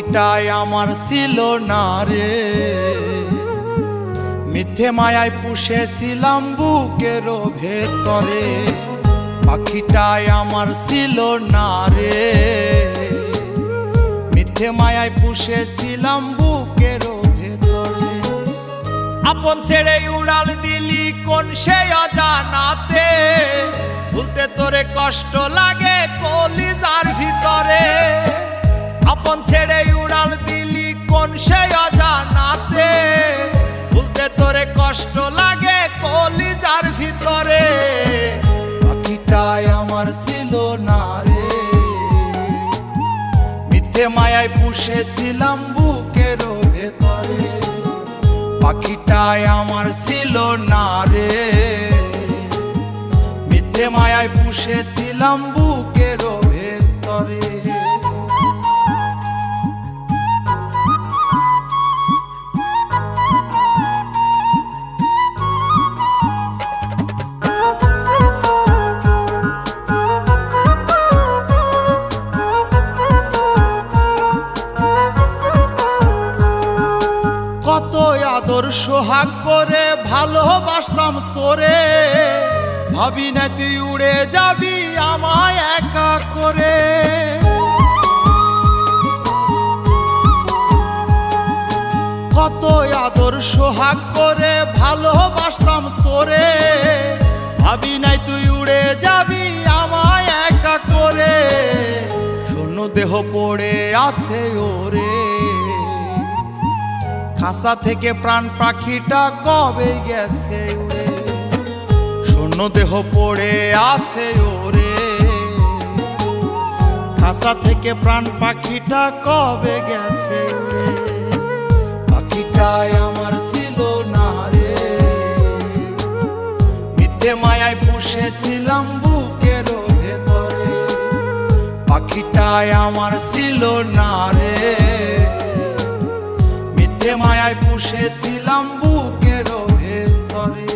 পাখিটাই আমার ছিল না রে, মিথ্যে মায়ায় পুষেছিলাম বুকের ভেতরে। পাখিটাই আমার ছিল না রে, মিথ্যে মায়ায় পুষেছিলাম বুকের ভেতরে। আপন ছেড়ে উড়াল দিলি কোন সে অজানাতে, ভুলতে তোরে কষ্ট লাগে কলিজার ভিতরে। আপন ছেড়ে উড়াল দিলি কোন সে অজানাতে, ভুলতে তোরে কষ্ট লাগে কলিজার ভিতরে। পাখিটাই আমার ছিল না রে, মিথ্যে মায়ায় পুষেছিলাম বুকের ভেতরে। পাখিটাই আমার ছিল না রে, মিথ্যে মায়ায় পুষেছিলাম বুকের ভেতরে। কত আদর সোহাগ করে ভালোবাসতাম তোরে, ভাবি না তুই উড়ে যাবি আমায় একা করে। কত আদর সোহাগ করে ভালোবাসতাম তোরে, ভাবি নাই তুই উড়ে যাবি আমায় একা করে। শূন্য দেহ পড়ে আছে ওরে, খাঁচা থেকে প্রাণ পাখিটা কবে গেছে উড়ে। শূন্য দেহ পড়ে আছে ওরে, খাঁচা থেকে প্রাণ পাখিটা কবে গেছে উড়ে। পাখিটাই আমার ছিল না রে, মিথ্যে মায়ায় পুষেছিলাম বুকের ভেতরে। পাখিটাই আমার ছিল না রে, মিথ্যে মায়ায় পুষেছিলাম বুকের ভেতরে।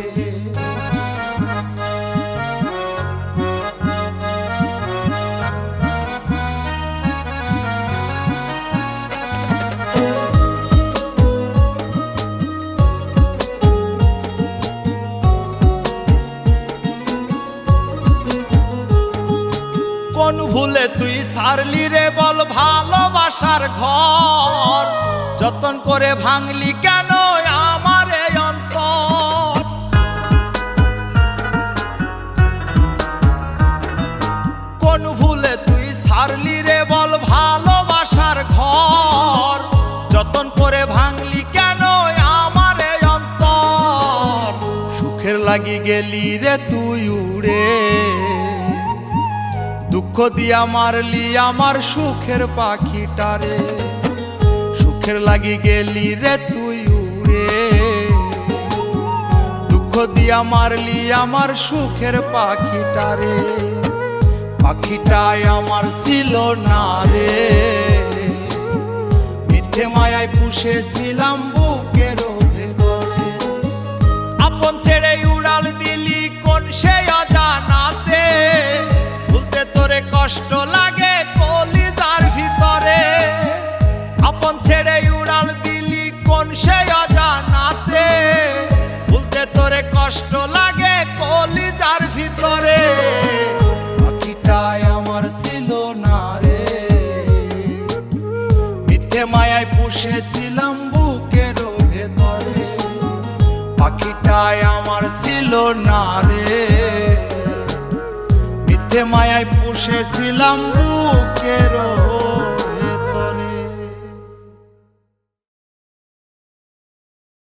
কোন ভুলে তুই সারলি রে বল ভালোবাসার ঘর, যতন করে ভাঙলি কেন আমার এই অন্তর। কোন ভুলে তুই সারলি রে বল ভালোবাসার ঘর, যতন করে ভাঙলি কেন আমার এই অন্তর। সুখের লাগি গেলি রে তুই উড়ে, দুঃখ দিয়া মারলি আমার সুখের পাখিটারে। সুখের লাগি গেলি রে তুই উড়ে, দুঃখ দিয়া মারলি আমার সুখের পাখিটারে। পাখিটাই আমার ছিল না রে, মিথ্যে মায়ায় পুষেছিলাম বুকের ভেতরে। আপন ছেড়ে উড়াল দিলি কোন সে অজানাতে, ভুলতে তোরে কষ্ট লাগে কলিজার ভিতরে। আপন ছেড়ে উড়াল দিলি কোন সে অজানাতে, ভুলতে তোরে কষ্ট লাগে কলিজার ভিতরে। পাখিটাই আমার ছিল না রে, মিথ্যে মায়ায় পুষেছিলাম বুকের ভেতরে। পাখিটাই আমার ছিল না রে, মিথ্যে মায়ায় পুষেছিলাম বুকের